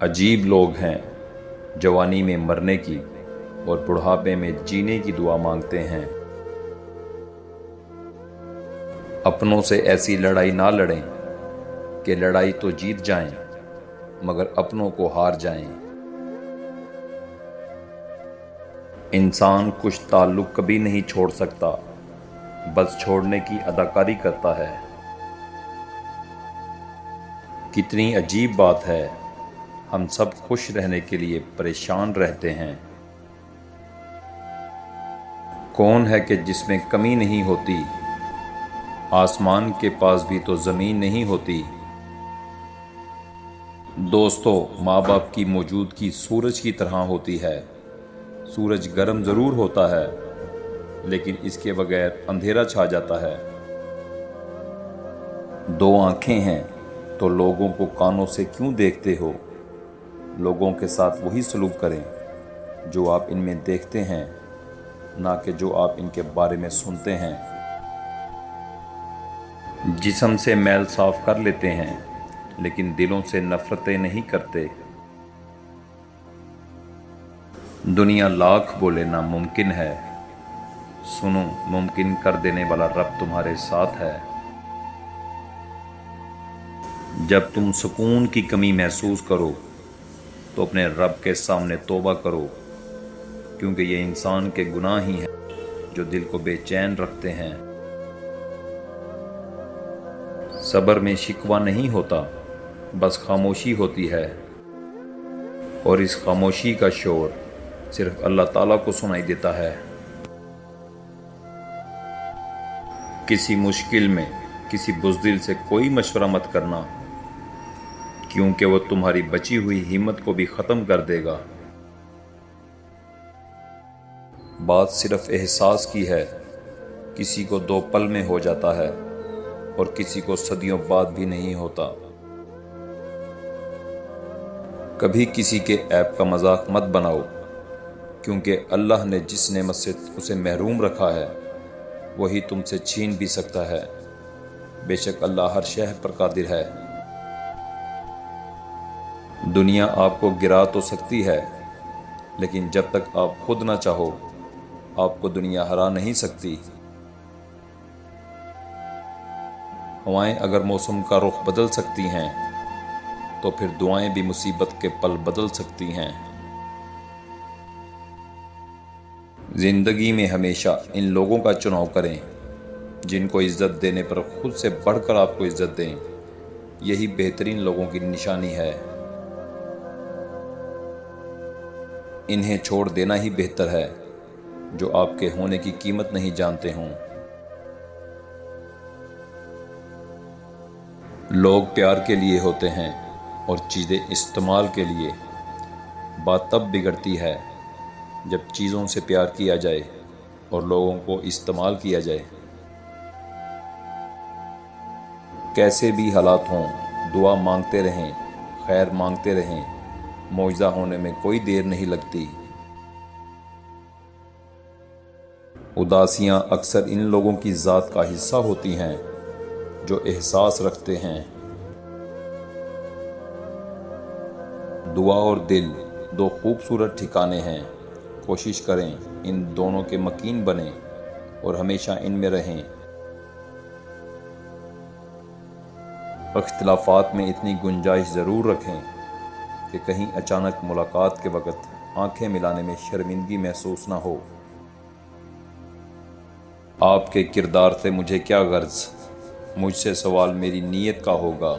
عجیب لوگ ہیں، جوانی میں مرنے کی اور بڑھاپے میں جینے کی دعا مانگتے ہیں۔ اپنوں سے ایسی لڑائی نہ لڑیں کہ لڑائی تو جیت جائیں مگر اپنوں کو ہار جائیں۔ انسان کچھ تعلق کبھی نہیں چھوڑ سکتا، بس چھوڑنے کی اداکاری کرتا ہے۔ کتنی عجیب بات ہے، ہم سب خوش رہنے کے لیے پریشان رہتے ہیں۔ کون ہے کہ جس میں کمی نہیں ہوتی؟ آسمان کے پاس بھی تو زمین نہیں ہوتی۔ دوستو، ماں باپ کی موجودگی سورج کی طرح ہوتی ہے۔ سورج گرم ضرور ہوتا ہے لیکن اس کے بغیر اندھیرا چھا جاتا ہے۔ دو آنکھیں ہیں تو لوگوں کو کانوں سے کیوں دیکھتے ہو؟ لوگوں کے ساتھ وہی سلوک کریں جو آپ ان میں دیکھتے ہیں، نہ کہ جو آپ ان کے بارے میں سنتے ہیں۔ جسم سے میل صاف کر لیتے ہیں لیکن دلوں سے نفرتیں نہیں کرتے۔ دنیا لاکھ بولے ناممکن ہے، سنو ممکن کر دینے والا رب تمہارے ساتھ ہے۔ جب تم سکون کی کمی محسوس کرو تو اپنے رب کے سامنے توبہ کرو، کیونکہ یہ انسان کے گناہ ہی ہیں جو دل کو بے چین رکھتے ہیں۔ صبر میں شکوہ نہیں ہوتا، بس خاموشی ہوتی ہے، اور اس خاموشی کا شور صرف اللہ تعالیٰ کو سنائی دیتا ہے۔ کسی مشکل میں کسی بزدل سے کوئی مشورہ مت کرنا، کیونکہ وہ تمہاری بچی ہوئی ہمت کو بھی ختم کر دے گا۔ بات صرف احساس کی ہے، کسی کو 2 پل میں ہو جاتا ہے اور کسی کو صدیوں بعد بھی نہیں ہوتا۔ کبھی کسی کے عیب کا مذاق مت بناؤ، کیونکہ اللہ نے جس نعمت سے اسے محروم رکھا ہے وہی تم سے چھین بھی سکتا ہے۔ بے شک اللہ ہر شے پر قادر ہے۔ دنیا آپ کو گرا تو سکتی ہے، لیکن جب تک آپ خود نہ چاہو آپ کو دنیا ہرا نہیں سکتی۔ ہوائیں اگر موسم کا رخ بدل سکتی ہیں تو پھر دعائیں بھی مصیبت کے پل بدل سکتی ہیں۔ زندگی میں ہمیشہ ان لوگوں کا چناؤ کریں جن کو عزت دینے پر خود سے بڑھ کر آپ کو عزت دیں، یہی بہترین لوگوں کی نشانی ہے۔ انہیں چھوڑ دینا ہی بہتر ہے جو آپ کے ہونے کی قیمت نہیں جانتے ہوں۔ لوگ پیار کے لیے ہوتے ہیں اور چیزیں استعمال کے لیے۔ بات تب بگڑتی ہے جب چیزوں سے پیار کیا جائے اور لوگوں کو استعمال کیا جائے۔ کیسے بھی حالات ہوں، دعا مانگتے رہیں، خیر مانگتے رہیں، معجزہ ہونے میں کوئی دیر نہیں لگتی۔ اداسیاں اکثر ان لوگوں کی ذات کا حصہ ہوتی ہیں جو احساس رکھتے ہیں۔ دعا اور دل 2 خوبصورت ٹھکانے ہیں، کوشش کریں ان دونوں کے مکین بنیں اور ہمیشہ ان میں رہیں۔ اختلافات میں اتنی گنجائش ضرور رکھیں کہ کہیں اچانک ملاقات کے وقت آنکھیں ملانے میں شرمندگی محسوس نہ ہو۔ آپ کے کردار سے مجھے کیا غرض، مجھ سے سوال میری نیت کا ہوگا۔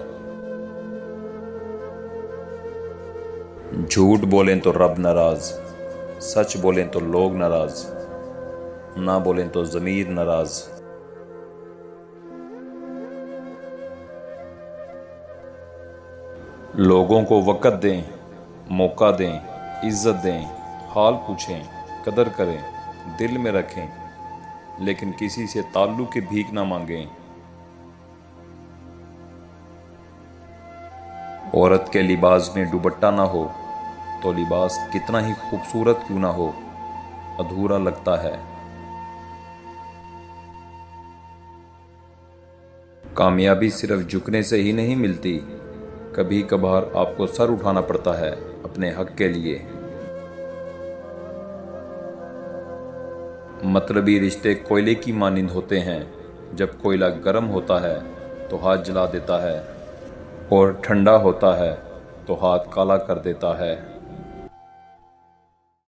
جھوٹ بولیں تو رب ناراض، سچ بولیں تو لوگ ناراض، نہ بولیں تو ضمیر ناراض۔ لوگوں کو وقت دیں، موقع دیں، عزت دیں، حال پوچھیں، قدر کریں، دل میں رکھیں، لیکن کسی سے تعلق کی بھیک نہ مانگیں۔ عورت کے لباس میں دوپٹہ نہ ہو تو لباس کتنا ہی خوبصورت کیوں نہ ہو، ادھورا لگتا ہے۔ کامیابی صرف جھکنے سے ہی نہیں ملتی، کبھی کبھار آپ کو سر اٹھانا پڑتا ہے اپنے حق کے لیے۔ مطلبی رشتے کوئلے کی مانند ہوتے ہیں، جب کوئلہ گرم ہوتا ہے تو ہاتھ جلا دیتا ہے اور ٹھنڈا ہوتا ہے تو ہاتھ کالا کر دیتا ہے۔